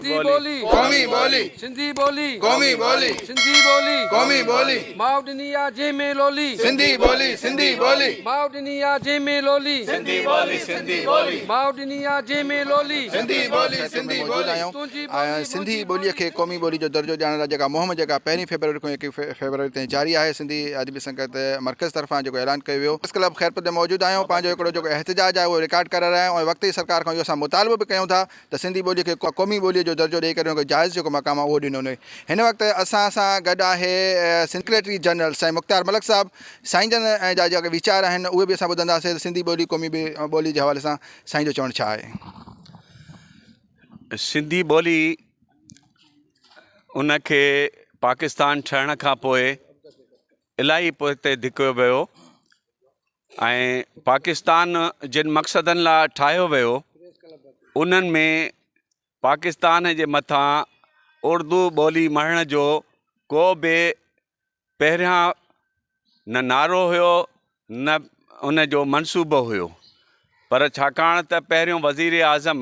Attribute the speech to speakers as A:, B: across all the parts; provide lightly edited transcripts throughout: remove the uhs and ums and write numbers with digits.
A: बोली
B: कौमी बोली
A: सिंधी बोली
B: कौमी बोली
A: सिंधी बोली
B: कौमी बोली
A: माउडनिया जे में लोली
B: सिंधी बोली सिंधी बोली
A: माउडनिया जे में लोली
B: सिंधी बोली सिंधी बोली
A: माउडनिया जे में लोली
B: सिंधी बोली सिंधी बोली
C: सिंधी ॿोलीअ खे क़ौमी ॿोली जो दर्जो ॾियण लाइ जेका मुहिम जेका 1 फरवरी खां 21 फरवरी ताईं जारी आहे सिंधी अदबी संगत मर्कज़ तरफ़ां जेको ऐलान कयो वियो प्रेस क्लब ख़ैरपुर ते मौजूदु आहियूं पंहिंजो हिकिड़ो जेको एहतजाज आहे उहो रिकॉर्ड करे रहिया आहियूं ऐं वक़्ती सरकार खां इहो असां मुतालबो बि कयूं था त सिंधी ॿोलीअ खे क़ौमी ॿोलीअ जो दर्जो ॾेई करे उनखे जाइज़ जेको मक़ाम आहे उहो ॾिनो वञे। हिन वक़्तु असां सां गॾु आहे सेक्रेटरी जनरल साईं मुख़्तार मलिक साहिबु साईं जन जा जेके वीचार आहिनि उहे बि असां ॿुधंदासीं सिंधी ॿोली क़ौमी ॿोली जे हवाले सां साईं जो चवणु छा आहे।
D: सिंधी ॿोली उनखे पाकिस्तान ठहण खां पोइ इलाही पोइते धिकियो वियो ऐं पाकिस्तान जिन मक़सदनि लाइ ठाहियो वियो उन्हनि में पाकिस्तान जे मथां उर्दू ॿोली मढ़ण जो को बि पहिरियां न नारो हुयो न उन जो मनसूबो हुयो, पर छाकाणि त पहिरियों वज़ीर आज़म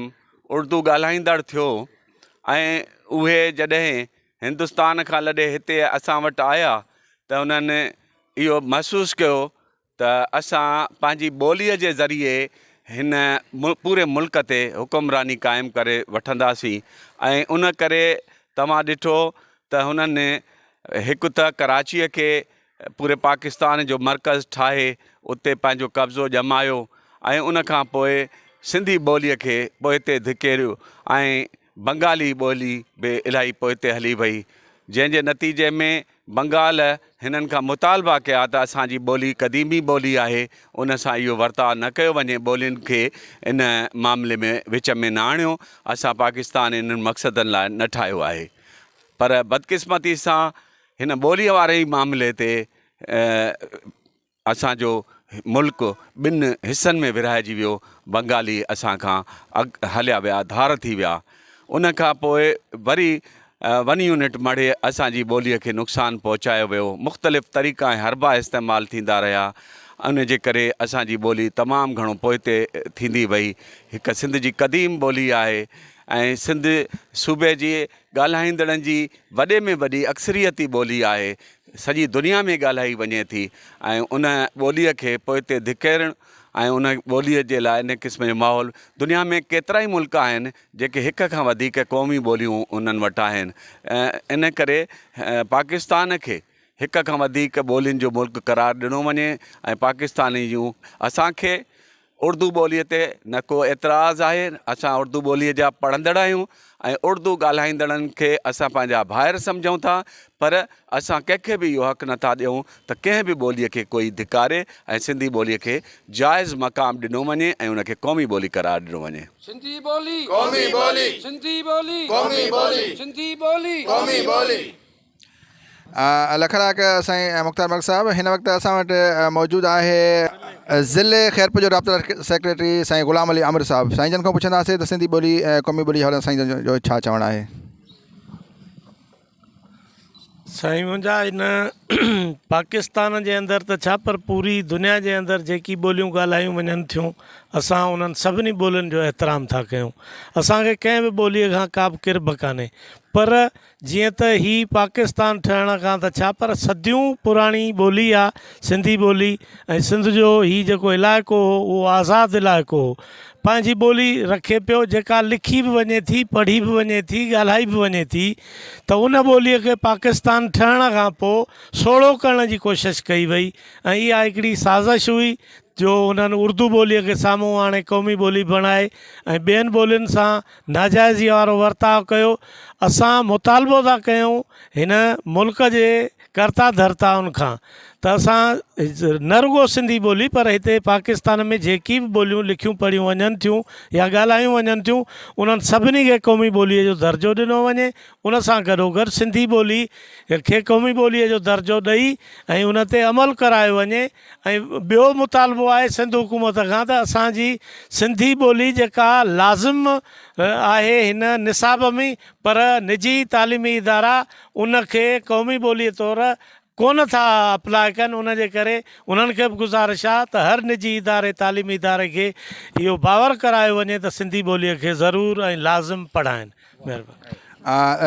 D: उर्दू ॻाल्हाईंदड़ थियो ऐं उहे जॾहिं हिंदुस्तान खां लॾे हिते असां वटि आया त उन्हनि इहो महसूसु कयो त असां पंहिंजी ॿोलीअ जे ज़रिए हिन पूरे मुल्क ते हुकुमरानी क़ाइमु करे वठंदासीं ऐं उन करे तव्हां ॾिठो त हुननि हिकु त कराचीअ खे पूरे पाकिस्तान जो मर्कज़ ठाहे उते पंहिंजो कब्ज़ो ॼमायो ऐं उन खां पोइ सिंधी ॿोलीअ खे पोइते धिकेरियो ऐं बंगाली ॿोली बि इलाही पोइते हली वई, जंहिंजे नतीजे में बंगाल हिननि खां मुतालबा कया त असांजी ॿोली क़दीमी ॿोली आहे, उन सां इहो वर्ताव न कयो वञे, ॿोलियुनि खे इन मामले में विच में न आणियो। असां पाकिस्तान इन्हनि मक़सदनि लाइ न ठाहियो आहे, पर बदकिस्मती सां हिन ॿोलीअ वारे ई मामले ते असांजो मुल्क ॿिनि हिसनि में विरहाइजी वियो। बंगाली असां खां हलिया विया, धार थी विया। उन खां पोइ वरी 1 यूनिट मड़े असांजी ॿोलीअ खे नुक़सानु पहुचायो वियो, मुख़्तलिफ़ तरीक़ा ऐं हरबा इस्तेमालु थींदा रहिया, उन जे करे असांजी ॿोली तमामु घणो पोइते थींदी वई। हिकु सिंध जी क़दीम ॿोली आहे ऐं सिंध सूबे जी ॻाल्हाईंदड़नि जी वॾे में वॾी अक्सरियती ॿोली आहे, सॼी दुनिया में ॻाल्हाई वञे थी ऐं उन ॿोलीअ खे पोइते धिकेरणु ऐं उन ॿोलीअ जे लाइ इन क़िस्म जो माहौल दुनिया में केतिरा ई मुल्क आहिनि जेके हिक खां वधीक क़ौमी ॿोलियूं उन्हनि वटि आहिनि। इन करे पाकिस्तान खे हिक खां वधीक ॿोलियुनि जो मुल्क करार ॾिनो वञे ऐं पाकिस्तानी जूं असांखे उर्दू ॿोलीअ ते न को एतिराज़ु आहे, असां उर्दू ॿोलीअ जा पढ़ंदड़ आहियूं ऐं उर्दू ॻाल्हाईंदड़नि खे असां पंहिंजा भाइर सम्झूं था, पर असां कंहिंखे बि इहो हक़ नथा ॾियूं त कंहिं बि ॿोलीअ खे कोई धिकारे ऐं सिंधी ॿोलीअ खे जाइज़ मक़ाम ॾिनो वञे ऐं उनखे क़ौमी ॿोली करार ॾिनो वञे।
A: सिंधी बोली
B: कौमी बोली
A: सिंधी बोली
B: कौमी बोली
A: सिंधी बोली
B: कौमी बोली।
C: लख लाख साईं मुख़्तार मलिक साहिबु। हिन वक़्तु असां वटि मौजूदु आहे ज़िले ख़ैरपुर जो राब्ता सेक्रेटरी साईं ग़ुलाम अली आमिर साहिबु। साईं जन खां पुछंदासीं त सिंधी ॿोली क़ौमी ॿोली हवाले साईं जन जो छा चवणु आहे।
E: साईं मुंहिंजा इन पाकिस्तान जे अंदरि त छा पर पूरी दुनिया जे अंदरि जेकी ॿोलियूं ॻाल्हायूं वञनि थियूं असां उन्हनि सभिनी ॿोलियुनि जो एतिराम था कयूं। असांखे कंहिं बि ॿोलीअ खां का बि किरब कान्हे, पर जीअं त ही पाकिस्तान ठहण खां त छा पर सदियूं पुराणी ॿोली आहे सिंधी ॿोली ऐं सिंध जो ही जेको इलाइक़ो हो उहो आज़ादु इलाइक़ो हो, पंहिंजी ॿोली रखे पियो जेका लिखी बि वञे थी, पढ़ी बि वञे थी, ॻाल्हाई बि वञे थी। त उन ॿोलीअ खे पाकिस्तान ठहण खां पोइ सोढ़ो करण जी कोशिशि कई वई ऐं इहा हिकिड़ी साज़िश हुई जो उन्हनि उर्दू ॿोलीअ खे साम्हूं हाणे क़ौमी ॿोली बणाए ऐं ॿियनि ॿोलियुनि सां नाजाइज़ी वारो वर्ताव कयो। असां मुतालबो था कयूं हिन मुल्क जे कर्ता धर्ताउनि खां त असां न रुगो सिंधी ॿोली पर हिते पाकिस्तान में जेकी बि ॿोलियूं लिखियूं पढ़ियूं वञनि थियूं या ॻाल्हायूं वञनि थियूं उन्हनि सभिनी खे क़ौमी ॿोलीअ जो दर्जो ॾिनो वञे। उन सां गॾोगॾु सिंधी ॿोली खे क़ौमी ॿोलीअ जो दर्जो ॾेई ऐं उन ते अमल करायो वञे। ऐं ॿियो मुतालबो आहे सिंध हुकूमत खां त असांजी सिंधी ॿोली जेका लाज़िम आहे हिन निसाब में, पर निजी तालीमी इदारा उनखे क़ौमी ॿोलीअ तौरु कोन था अप्लाई कनि। उन जे करे उन्हनि खे बि गुज़ारिश आहे त हर निजी इदारे तालीमी इदारे खे इहो बावर करायो वञे त सिंधी ॿोलीअ खे ज़रूरु ऐं लाज़िम पढ़ाइनि। महिरबानी।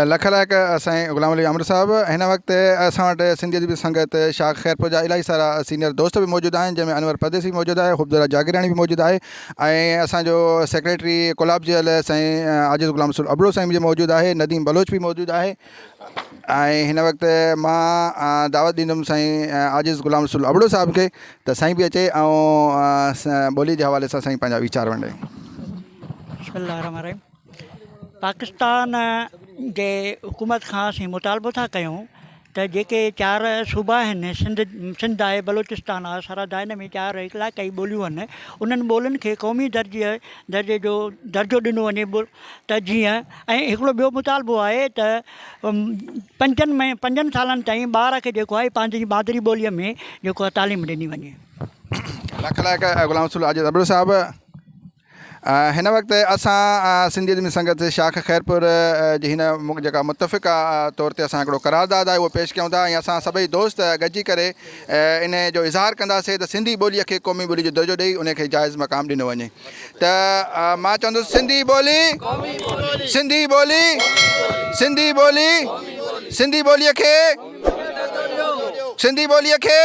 C: लख लाइक असांजे ग़ुलाम अली आमिर साहब। हिन वक़्तु असां वटि सिंधी अदबी संगत शाख खैरपुर जा इलाही सारा सीनियर दोस्त बि मौजूदु आहिनि, जंहिंमें अनवर परदेसी मौजूदु आहे, ख़ूबदुल्ला जागीरानी बि मौजूदु आहे, ऐं असांजो सेक्रेटरी कोलाब जी साईं आजिज़ ग़ुलाम रसूल अबड़ो साईं बि मौजूदु आहे, नदीम बलोच बि मौजूदु आहे। ऐं हिन वक़्तु मां दावत ॾींदुमि साईं आजिज़ ग़ुलाम रसूल अबड़ो साहिब खे त साईं बि अचे ऐं ॿोली जे हवाले सां साईं पंहिंजा वीचार वंडे।
F: बिस्मिल्लाहिर्रहमानिर्रहीम। पाकिस्तान जे हुकूमत खां असीं मुतालबो था कयूं त जेके 4 सूबा आहिनि, सिंध आहे, बलोचिस्तान आहे, सरहद आहे, हिन में 4 इलाइक़ाई ॿोलियूं आहिनि, उन्हनि ॿोलियुनि खे क़ौमी दर्जे जो दर्जो ॾिनो वञे त जीअं। ऐं हिकिड़ो ॿियो मुतालबो आहे त 5 सालनि ताईं ॿार खे जेको आहे पंहिंजी मादरी ॿोलीअ में जेको आहे तालीम ॾिनी वञे।
C: लख लाइक ग़ुलाम रसूल आजिज़ अबड़ो साहिब। हिन वक़्तु असां सिंधी अदबी संगत शाख खैरपुर जी हिन जेका मुतफ़िक़ा तौर ते असां हिकिड़ो करारदाद आहे उहो पेश कयूं था, ऐं असां सभई दोस्त गॾिजी करे इन जो इज़हार कंदासीं त सिंधी ॿोलीअ खे क़ौमी ॿोली जो दर्जो ॾेई उनखे जाइज़ मक़ाम ॾिनो वञे। त मां चवंदुसि सिंधी ॿोली, सिंधी ॿोली, सिंधी ॿोली, सिंधी ॿोलीअ खे, सिंधी ॿोलीअ खे